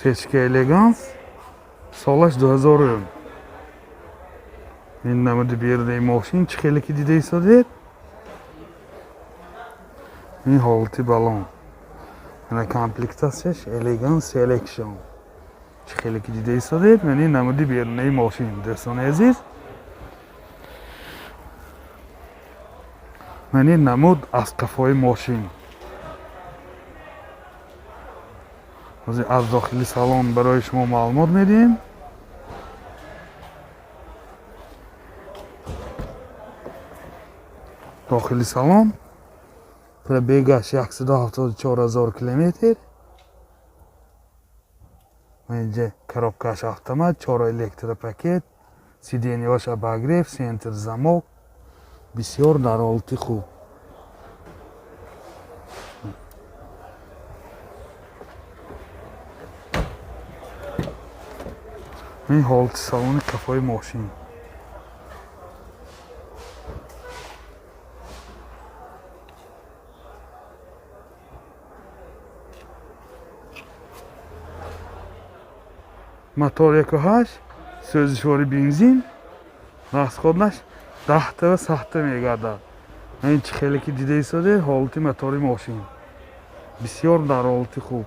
Свечка Элеганс. Солаш 2000. این نمود بیرده ماشین چه خیلی که دیده ایستادید؟ این حالتی بالون این کامپلیکتاسیش الیگان سیلکشن چه خیلی که دیده ایستادید؟ من این نمودی بیرده ماشین دوستان عزیز من این نمود از قفای ماشین از داخلی سالن برای شما معلومات میدیم داخلی سالن пробегаш 174,000 километр. اینجا коробкаш автомат 4 электропакет, сиденьёш обогрев, центр замок. بسیار در حالت خوب. این حالت سالن کفای ماشین. мотор 1.8 сӯзишвори бензин расходаш 10 та сахта мегардад. این چه خیلی که دیده ایستاده حالت мотори ماشین بسیار در حالت خوب.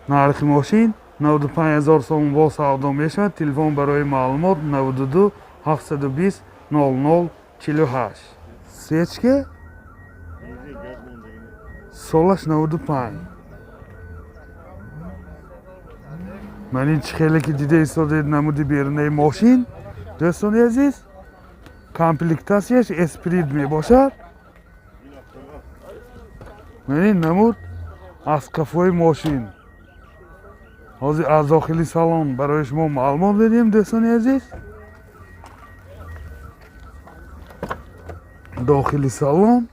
нархи ماشین 95,000 сом با савдо мешавад. телефон барои маълумот 92 720 00 48. свечка солаш 95. من این چه خیلی که دیده ایستاده نمودی بیرونه ماشین دوستان عزیز کامپلیکتاسیش اسپرید می باشد. من این نمود از کفای ماشین از داخلی سالن برای شما معلومات بدیم دوستان عزیز. داخلی سالن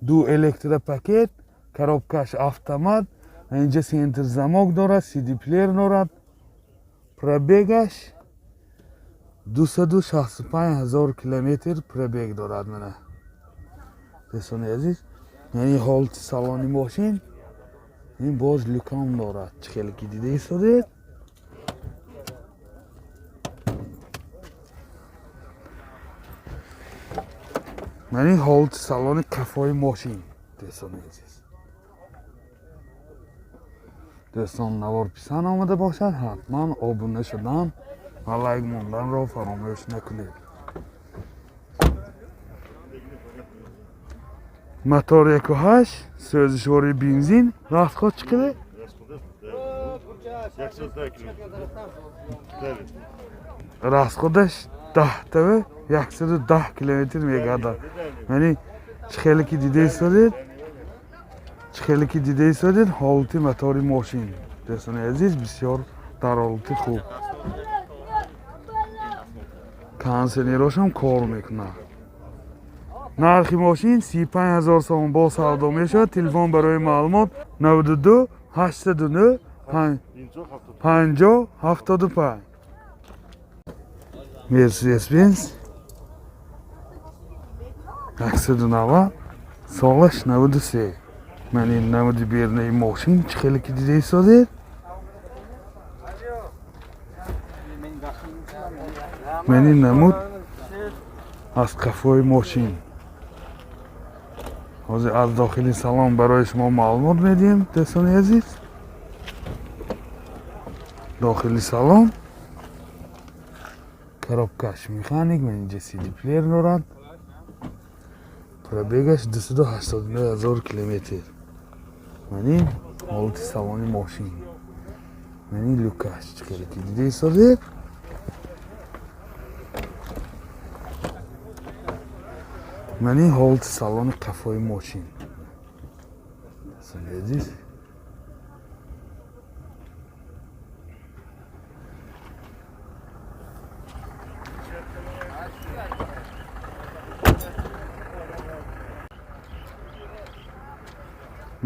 دو электропакет коробкаш автомат اینجا سنتر замок دارد CD پلیر دارد пробегаш 265,000 کیلومتر пробег دارد منه دوستان عزیز. یعنی حالت سالن ماشین این باز لکام دارد چه خیلی که دیده ایستادید. من این حالت سالن کفای ماشین دوستان عزیز. دوستان نوار پسند آمده باشد حتما آبونه شدن و لایک موندن را فراموش نکنید. мотор 1.8 сӯзишвори бензин расход чиқадар? расходаш 10 та 110 километр мегардад. яъне чӣ хеле ки дида истодед чӣ хеле ки дида истодед ҳолати мотори мошин дӯстони азиз бисёр дар ҳолати хуб. кондитсионерашам кор мекунад. нархи мошин 35,000 сом бо савдо мешавад. телефон барои маълумот 92 809 50 75. Mercedes Benz 190 солаш 93. من این نمودی بیرونه ماشین چه خیلی که دیده ایستادید. من این نمود از قفای ماشین از داخلی سالن برای شما معلومات میدیم دوستان عزیز. داخلی سالن коробкаш механик من اینجا CD پلیر دارد. пробегаш 289,000 کیلومتر. من این حالت سالن ماشین من این لوکاش چه خیلی که دیده ایستاده. من این حالت سالن قفای ماشین دوستان عزیز.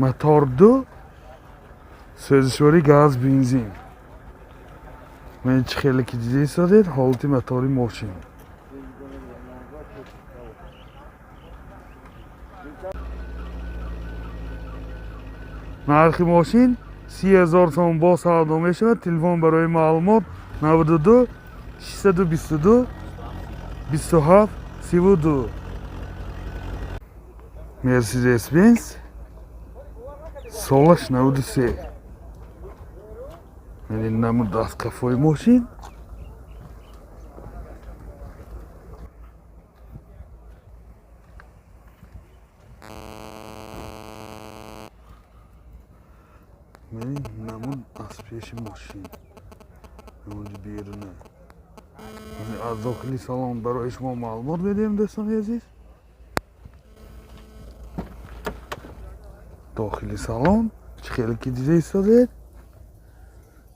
мотор 2 сӯзишвори газ бензин. من چه خیلی که دیده ایستادید حالت мотори ماشین нархи мошин 30,000 сом бо савдо мешавад. Телефон барои маълумот 92 622 27 32. Mercedes Benz солаш 93. Или намуд аз кафой мошин. Мени намуд аз пеши мошин. Намуд бируна. аз дохили салон барои шумо маълумот медиҳем дӯстони азиз. дохили салон чӣ хеле ки дида истодед.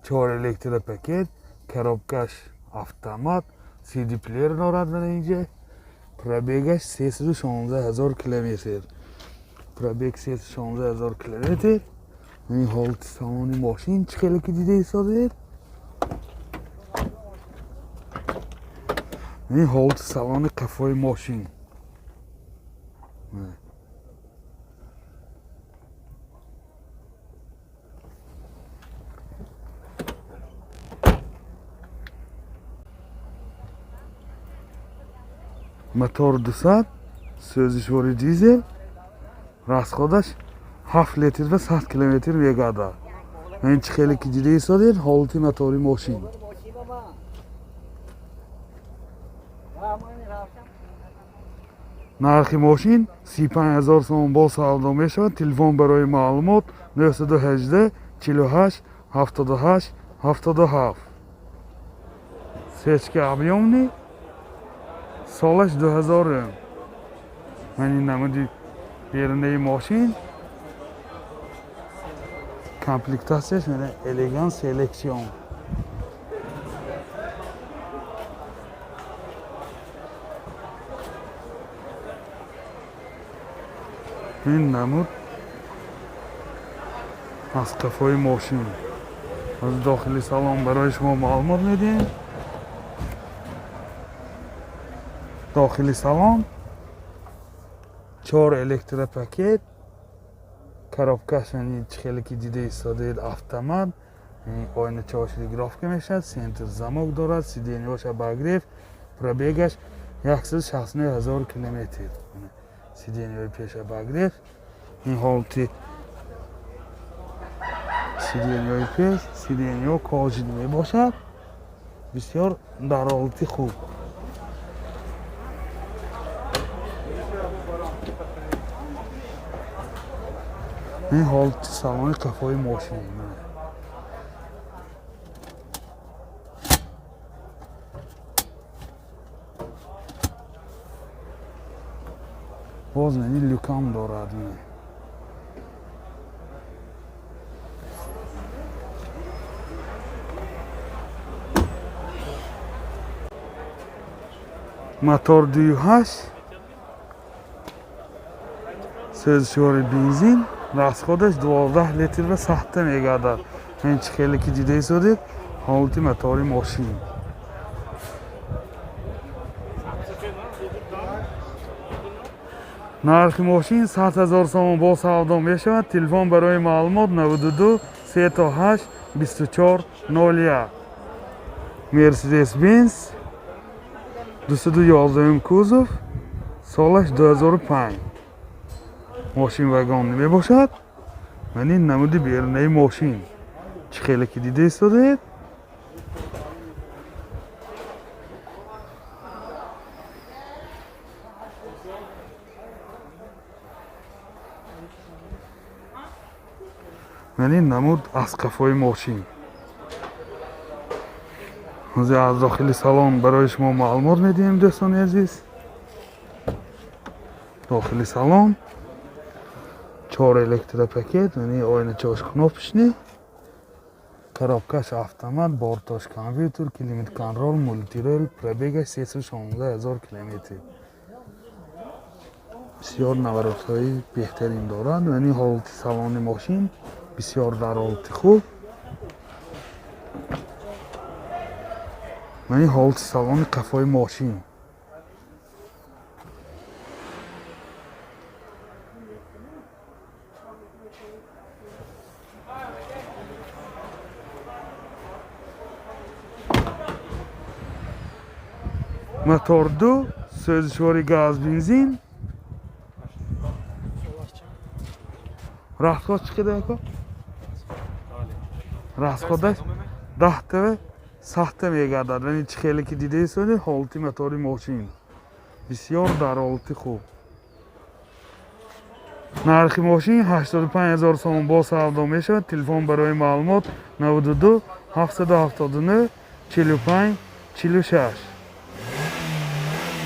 4 электропакет, коробкаш автомат, CD плеер дорад дар инҷа. пробегаш 316,000 километр. пробег 316,000 километр. ин ҳолати салони мошин чӣ хеле ки дида истодед. ин ҳолати салони қафои мошин. мотор 200 сӯзишвори дизел. расходаш 7 литр ва 100 километр мегардад. ин чӣ хеле ки дида истодед ҳолати мотори мошин. нархи мошин 35,000 сом бо савдо мешавад. телефон барои маълумот 918 48 78 77. сечка объёмный. солаш 2000. ин намуди берунаи мошин. комплектасияш элегант селексион. ин намуд аз қафои мошин. аз дохили салон барои шумо маълумот медиҳем. дохили салон 4 электропакет, коробкаш чӣ хеле ки дида истодед автомат. ойначаҳош регировка мешавад. сентр замок дорад. сиденияш обогрев. пробегаш 169,000 километр. сиденияи пеш обогрев. ин ҳолати сиденияи пеш. сидения кожини мебошад. бисёр дар ҳолати хуб. ин ҳолати салони қафои мошин. боз мени люкам дорад. мотор 2.8 сӯзишвори бензин. расходаш 12 литр ва 100 мегардад. ин чӣ хеле ки дида истодед ҳолати мотори мошин. нархи мошин 100,000 сом бо савдо мешавад. телефон барои маълумот 92 38 24 01. Mercedes Benz 211 кузов. солаш 2005. мошин вагонӣ мебошад. ин намуди берунаи мошин. чӣ хеле ки дида истодед. ин намуд аз қафои мошин. ҳозир аз дохили салон барои шумо маълумот медиҳем дӯстони азиз. дохили салон 4 электропакет. ойначаҳош кнопочный. коробкаш автомат. бортош компютер. климат контрол. мультирол. пробегаш 316,000 километр. бисёр наворотҳои беҳтарин дорад. ин ҳолати салони мошин бисёр дар ҳолати хуб. ин ҳолати салони қафои мошин. мотор 2, сӯзишвори газ бензин. Расход чӣ қадар ака? Расходаш 10 та 100 та мегардад. Вани чӣ хеле ки дидаисони ҳолати мотори мошин бисёр дар ҳолати хуб. нархи мошин 85000 сом бо савдо мешавад. Телефон барои маълумот 92 779 45 46.